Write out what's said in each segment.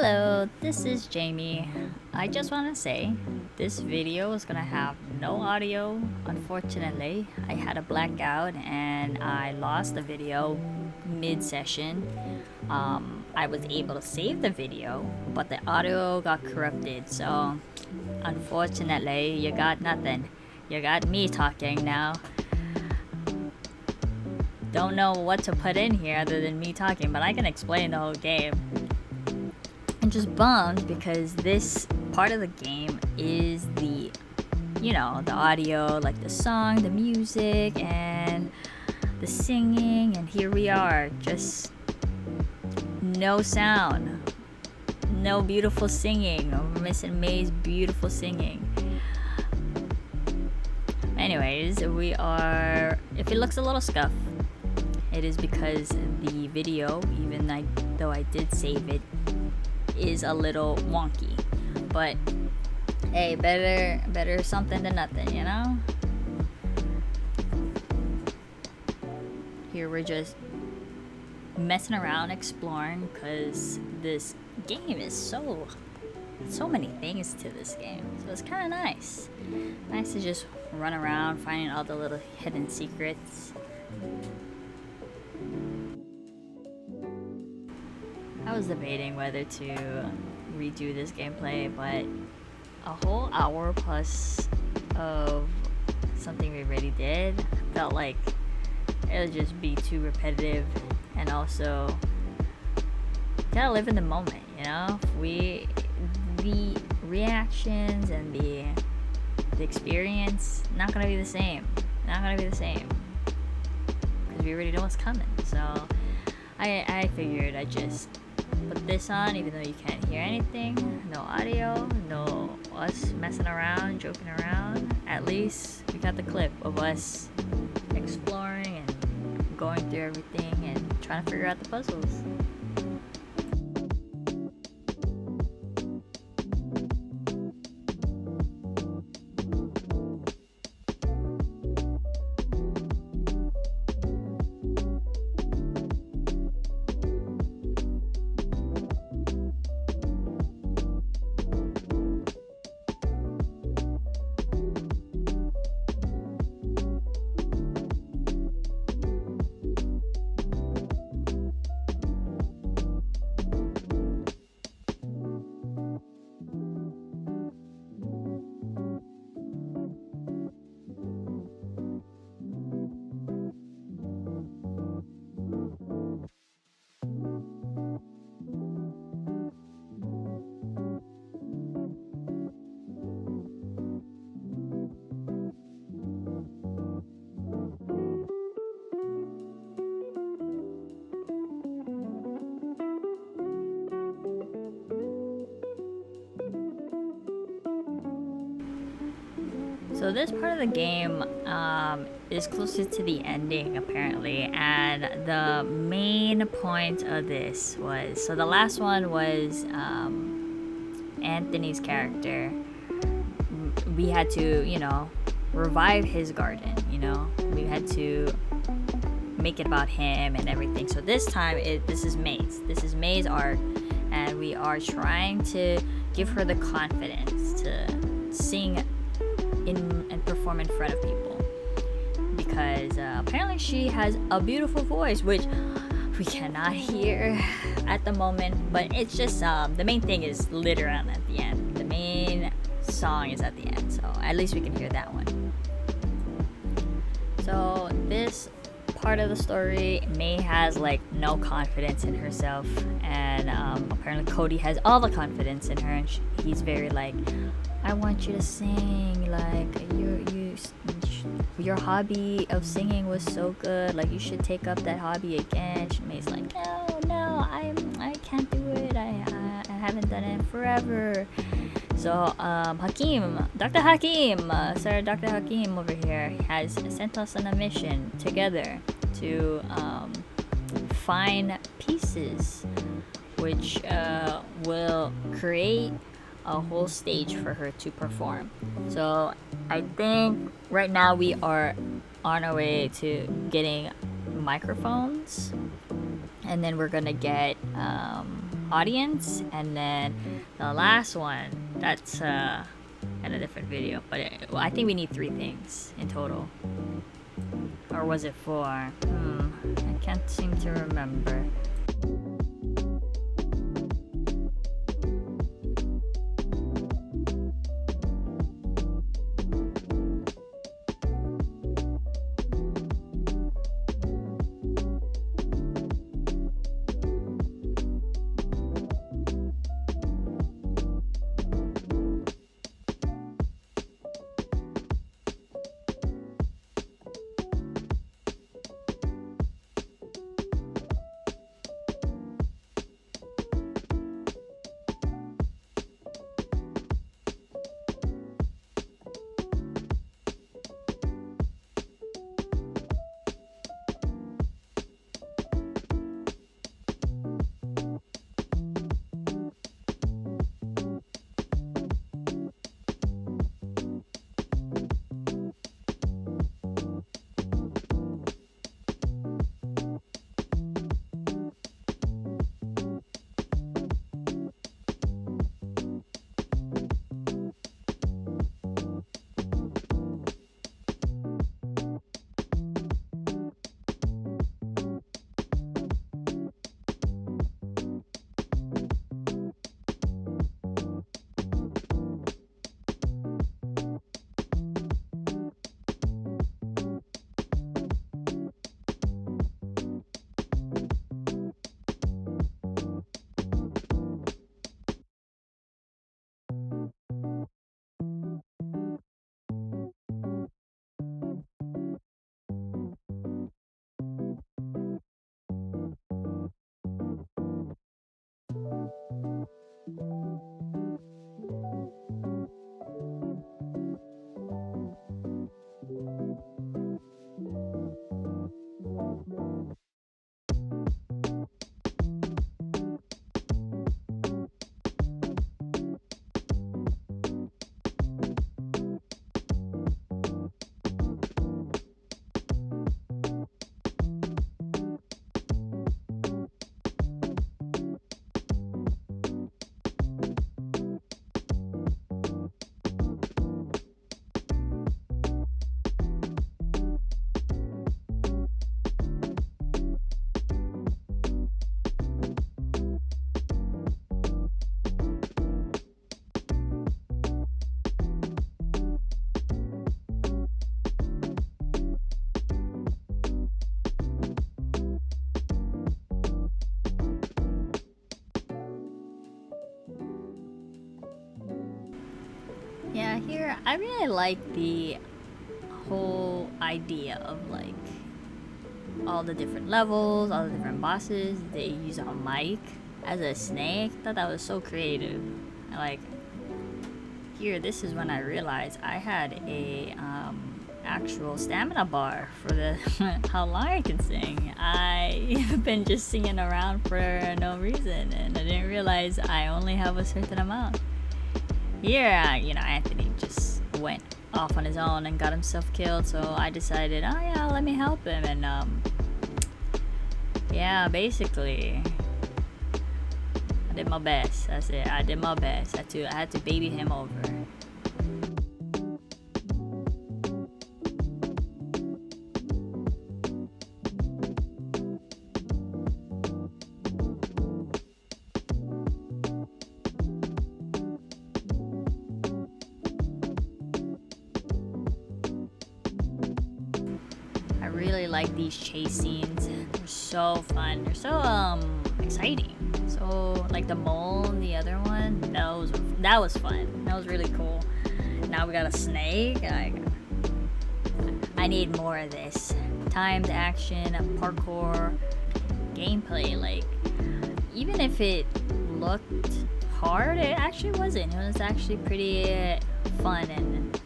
Hello, this is Jamie. I just want to say this video is gonna have no audio. Unfortunately, I had a blackout and I lost the video mid session. I was able to save the video, but the audio got corrupted. So, unfortunately, you got nothing. You got me talking now. Don't know what to put in here other than me talking, but I can explain the whole game. I'm just bummed because this part of the game is the audio, like the song, the music, and the singing, and here we are, just no sound, no beautiful singing. We're missing May's beautiful singing. Anyways, if it looks a little scuffed, it is because the video, though I did save it, is a little wonky. But hey, better something than nothing, you know? Here we're just messing around, exploring, because this game is so many things to this game. So it's kind of nice. Nice to just run around finding all the little hidden secrets. I was debating whether to redo this gameplay, but a whole hour plus of something we already did felt like it would just be too repetitive, and also gotta live in the moment, you know? The reactions and the experience not gonna be the same. Because we already know what's coming. So I figured I'd just put this on, even though you can't hear anything, no audio, no us messing around, joking around. At least we got the clip of us exploring and going through everything and trying to figure out the puzzles. So this part of the game is closest to the ending, apparently, and the main point of this was, so the last one was Anthony's character. We had to, revive his garden, we had to make it about him and everything. So this time, this is May's arc, and we are trying to give her the confidence to sing and perform in front of people, because apparently she has a beautiful voice, which we cannot hear at the moment, but it's just the main thing is later on at the end. The main song is at the end, so at least we can hear that one. So this part of the story, May has no confidence in herself, and apparently Cody has all the confidence in her, and he's very I want you to sing, your hobby of singing was so good, you should take up that hobby again. May's no, I can't do it, I haven't done it forever. So Dr. Hakim over here has sent us on a mission together to find pieces which will create a whole stage for her to perform. So I think right now we are on our way to getting microphones, and then we're gonna get audience, and then the last one, that's in a different video. But I think we need 3 things in total. Or was it 4? I can't seem to remember. Yeah, here I really like the whole idea of like all the different levels, all the different bosses. They use a mic as a snake. I thought that was so creative. I like here. This is when I realized I had a actual stamina bar for the how long I can sing. I've been just singing around for no reason, and I didn't realize I only have a certain amount. Here, you know, Anthony just went off on his own and got himself killed, so I decided, oh yeah, let me help him, and yeah, basically I did my best. That's it. I did my best. I had to baby him over. I really like these chase scenes. They're so fun. They're so exciting. So like the mole and the other one, that was fun. That was really cool. Now we got a snake. I need more of this. Timed action, parkour, gameplay. Like even if it looked hard, it actually wasn't. It was actually pretty fun and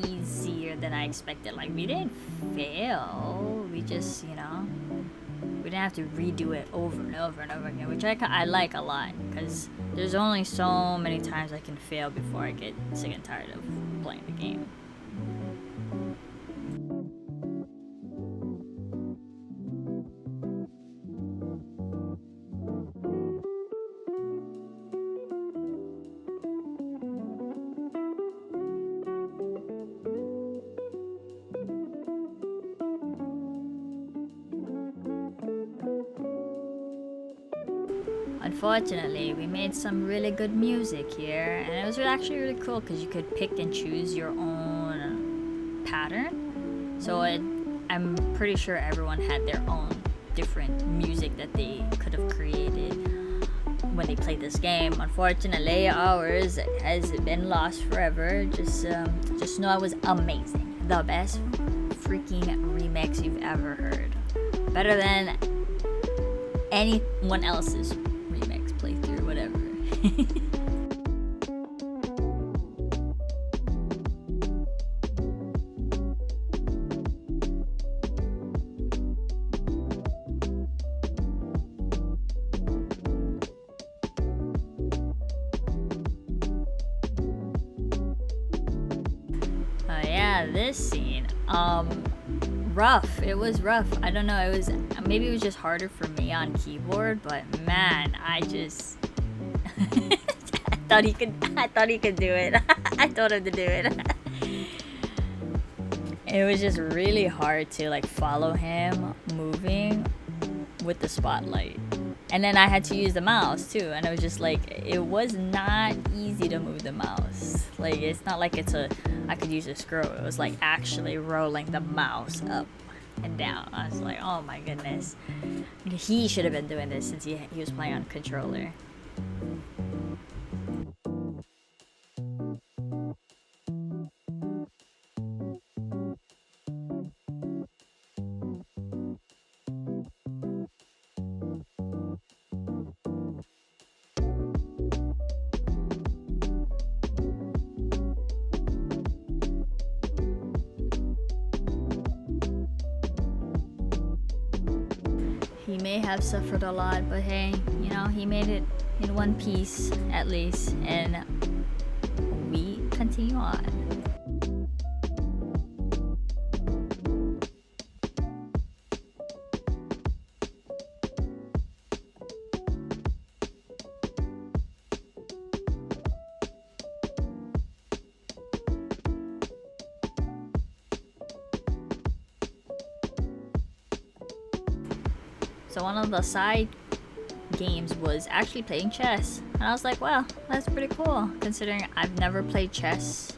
easier than I expected. Like we didn't fail. We just, you know, we didn't have to redo it over and over and over again, which I like a lot, because there's only so many times I can fail before I get sick and tired of playing the game. Unfortunately, we made some really good music here, and it was actually really cool because you could pick and choose your own pattern. So I'm pretty sure everyone had their own different music that they could have created when they played this game. Unfortunately, ours has been lost forever. Just know it was amazing. The best freaking remix you've ever heard. Better than anyone else's remix playthrough, whatever. Yeah, this scene. Rough. It was rough. I don't know. Maybe it was just harder for me on keyboard, but man, I just I thought he could do it. I told him to do it. It was just really hard to like follow him moving with the spotlight. And then I had to use the mouse too, and it was just like it was not easy to move the mouse. Like it's not like I could use a scroll. It was like actually rolling the mouse up and down. I was like, oh my goodness. He should have been doing this since he was playing on controller. He may have suffered a lot, but hey, you know, he made it in one piece at least, and we continue on. So one of the side games was actually playing chess, and I was like, wow, that's pretty cool considering I've never played chess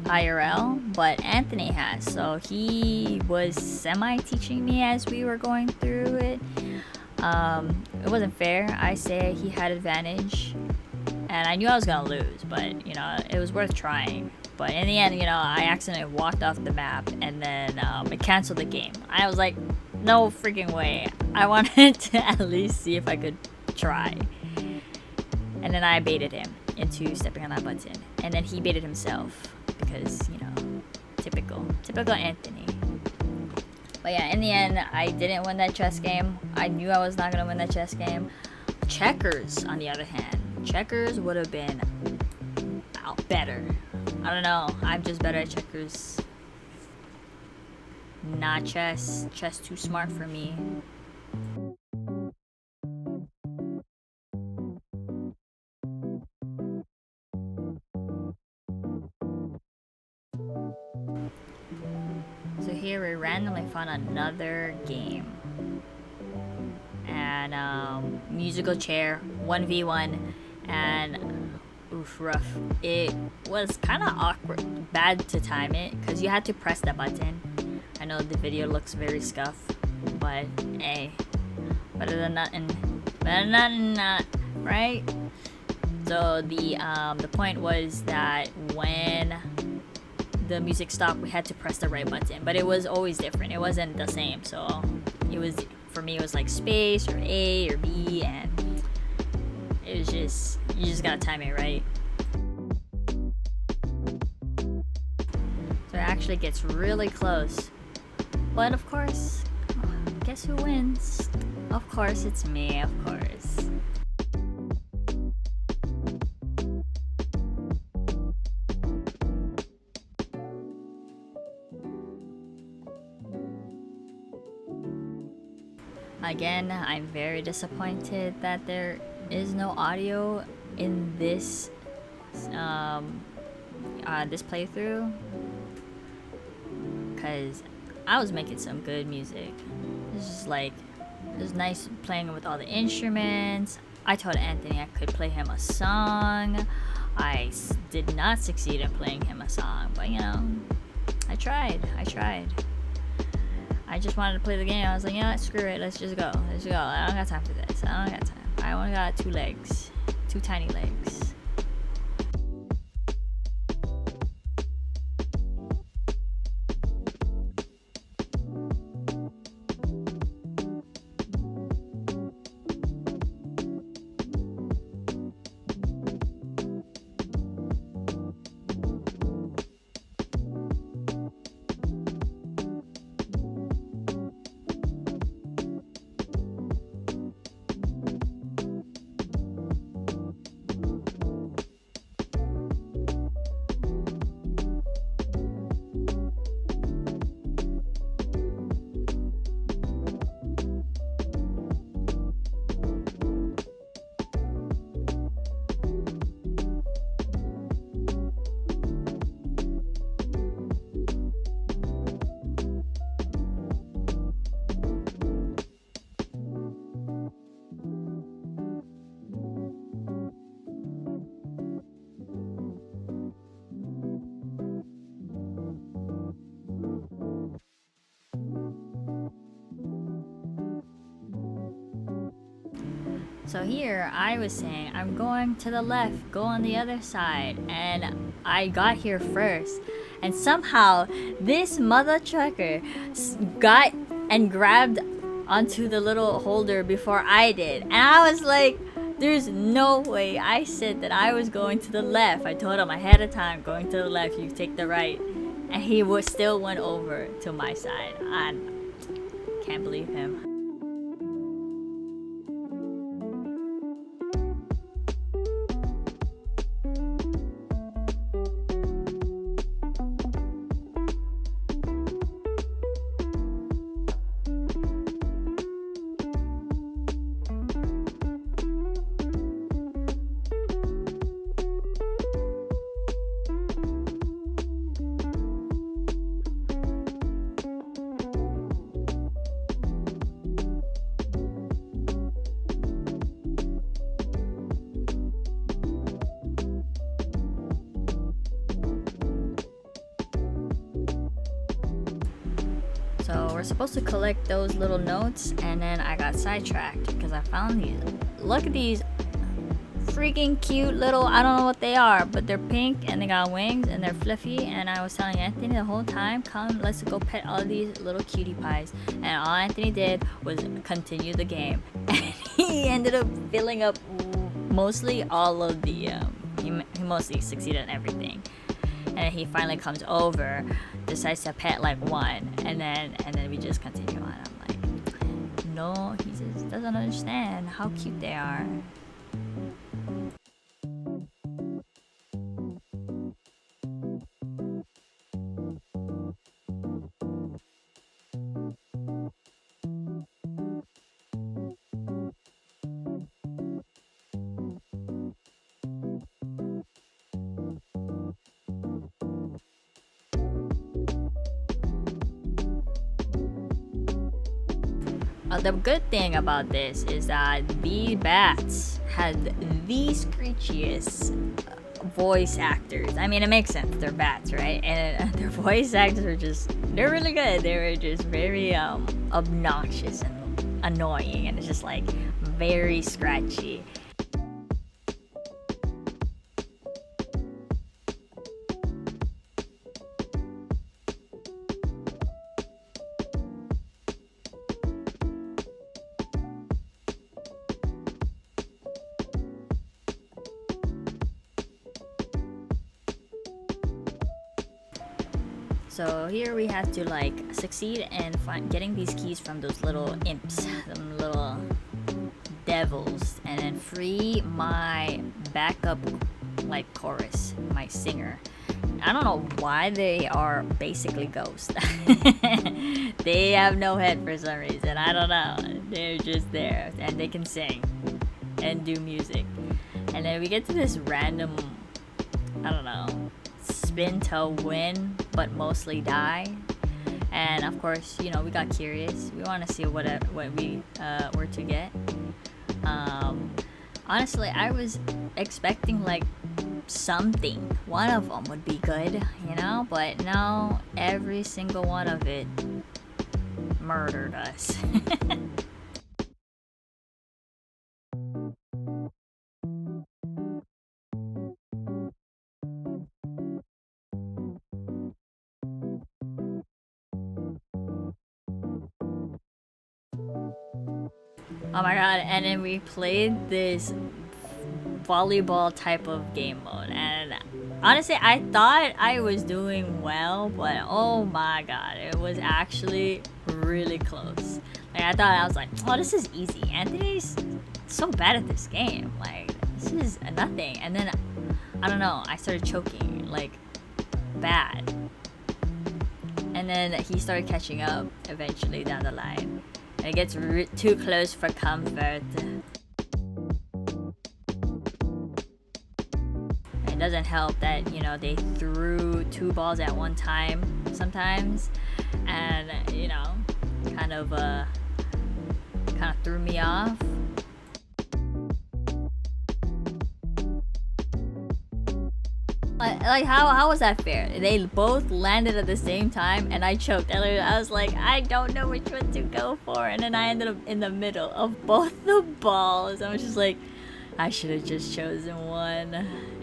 IRL, but Anthony has, so he was semi teaching me as we were going through it. It wasn't fair. I say he had advantage, and I knew I was gonna lose, but you know, it was worth trying. But in the end, you know, I accidentally walked off the map, and then it canceled the game. I was like, no freaking way. I wanted to at least see if I could try. And then I baited him into stepping on that button. And then he baited himself because, you know, typical Anthony. But yeah, in the end, I didn't win that chess game. I knew I was not going to win that chess game. Checkers, on the other hand. Checkers would have been better. I don't know. I'm just better at checkers. Not chess. Chess too smart for me. So here we randomly found another game. And musical chair 1v1, and oof, rough. It was kind of awkward, bad to time it because you had to press the button. I know the video looks very scuffed, but hey, better than nothing. Better than not, right? So the point was that when the music stopped, we had to press the right button, but it was always different. It wasn't the same. So it was, for me, it was like space or A or B, and it was just, you just gotta time it right. So it actually gets really close. But of course, guess who wins? Of course, it's me, of course. Again, I'm very disappointed that there is no audio in this this playthrough, because I was making some good music. It's just like It was nice playing with all the instruments. I told Anthony I could play him a song. I did not succeed in playing him a song, but you know, I tried. I just wanted to play the game. I was like, you know what, screw it, let's just go. I don't got time for this. I don't got time. I only got 2 legs. 2 tiny legs. So here I was saying, I'm going to the left, go on the other side, and I got here first. And somehow this mother trucker got and grabbed onto the little holder before I did. And I was like, there's no way. I said that I was going to the left. I told him ahead of time, going to the left, you take the right. And he still went over to my side. I can't believe him. So we're supposed to collect those little notes, and then I got sidetracked because I found these. Look at these freaking cute little, I don't know what they are, but they're pink and they got wings and they're fluffy. And I was telling Anthony the whole time, come, let's go pet all these little cutie pies. And all Anthony did was continue the game. And he ended up filling up mostly all of the, he mostly succeeded in everything. And he finally comes over, decides to pet like one, and then we just continue on. I'm like, no, he just doesn't understand how cute they are. The good thing about this is that the bats had the screechiest voice actors. I mean, it makes sense, they're bats, right? And their voice actors are they're really good. They were just very obnoxious and annoying, and it's just like very scratchy. So here we have to like succeed in getting these keys from those little imps, them little devils, and then free my backup like chorus, my singer. I don't know why they are basically ghosts. They have no head for some reason. I don't know. They're just there and they can sing and do music. And then we get to this random, I don't know, spin to win but mostly die. And of course, you know, we got curious. We want to see what we were to get. Honestly, I was expecting like something. One of them would be good, you know, but no, every single one of it murdered us. Oh my god, and then we played this volleyball type of game mode, and honestly I thought I was doing well, but oh my god, it was actually really close. Like I thought, I was like, oh, this is easy. Anthony's so bad at this game, like this is nothing. And then I don't know, I started choking like bad, and then he started catching up eventually down the line, and it gets too close for comfort. It doesn't help that, you know, they threw 2 balls at one time sometimes, and you know, kind of threw me off. Like how was that fair? They both landed at the same time and I choked. And I was like, I don't know which one to go for, and then I ended up in the middle of both the balls. I was just like, I should have just chosen one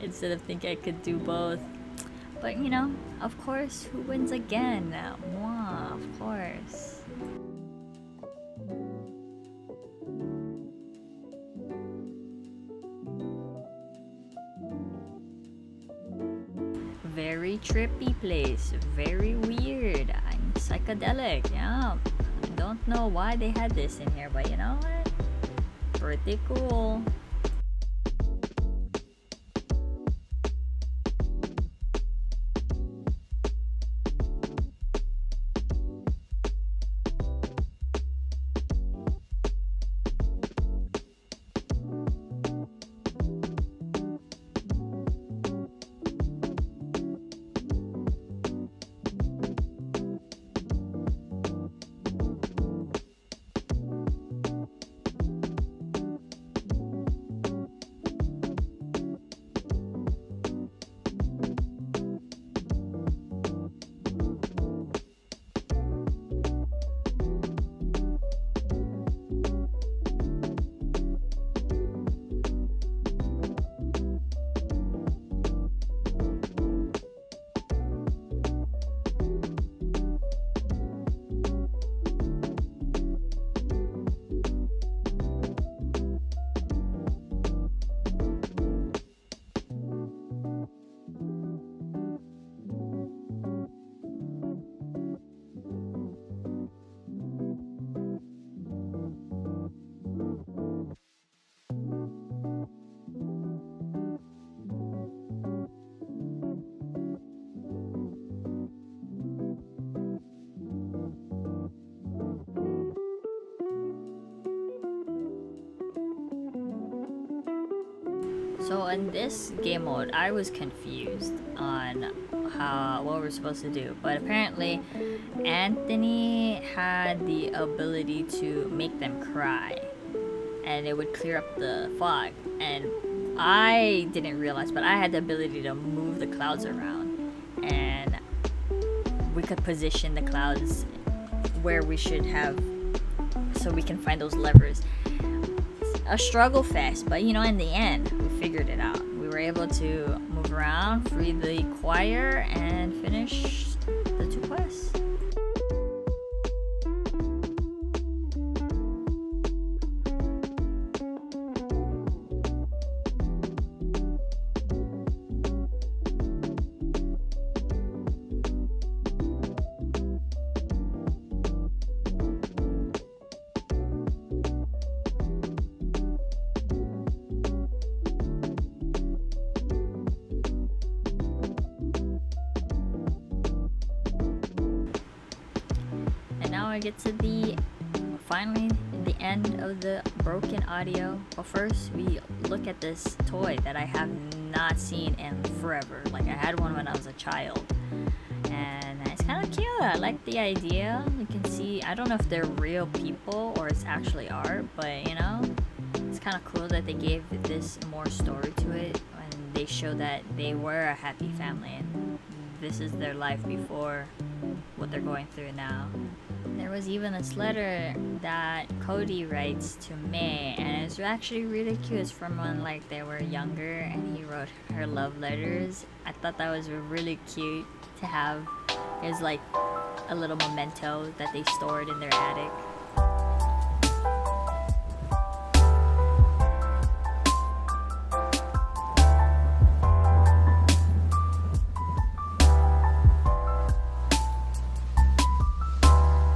instead of thinking I could do both. But you know, of course, who wins again? Moi, of course. Very trippy place, very weird. I'm psychedelic, yeah. I don't know why they had this in here, but you know what? Pretty cool. So in this game mode, I was confused on what we're supposed to do, but apparently Anthony had the ability to make them cry, and it would clear up the fog. And I didn't realize, but I had the ability to move the clouds around, and we could position the clouds where we should have, so we can find those levers. A struggle fest, but you know, in the end we figured it out. We were able to move around, free the choir, and finish the 2 quests. I get to finally the end of the broken audio. But first we look at this toy that I have not seen in forever. Like I had one when I was a child, and it's kind of cute. I like the idea. You can see, I don't know if they're real people or it's actually art, but you know, it's kind of cool that they gave this more story to it and they show that they were a happy family and this is their life before what they're going through now. There was even this letter that Cody writes to May, and it's actually really cute. It's from when like they were younger, and he wrote her love letters. I thought that was really cute to have. It was like a little memento that they stored in their attic.